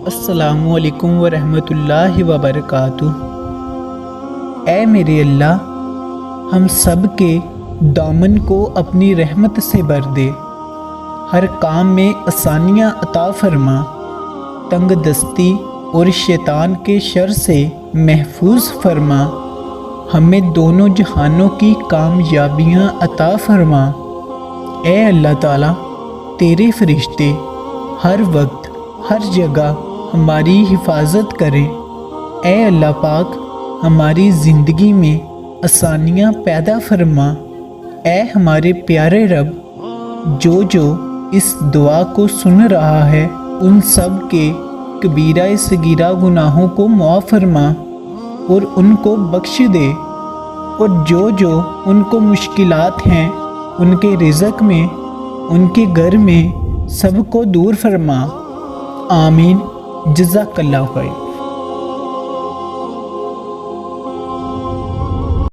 السلام علیکم ورحمۃ اللہ وبرکاتہ۔ اے میرے اللہ، ہم سب کے دامن کو اپنی رحمت سے بھر دے، ہر کام میں آسانیاں عطا فرما، تنگ دستی اور شیطان کے شر سے محفوظ فرما، ہمیں دونوں جہانوں کی کامیابیاں عطا فرما۔ اے اللہ تعالیٰ، تیرے فرشتے ہر وقت ہر جگہ ہماری حفاظت کریں۔ اے اللہ پاک، ہماری زندگی میں آسانیاں پیدا فرما۔ اے ہمارے پیارے رب، جو اس دعا کو سن رہا ہے ان سب کے کبیرہ صغیرہ گناہوں کو معاف فرما اور ان کو بخش دے، اور جو ان کو مشکلات ہیں ان کے رزق میں، ان کے گھر میں، سب کو دور فرما۔ آمین۔ جزاک اللہ خیر۔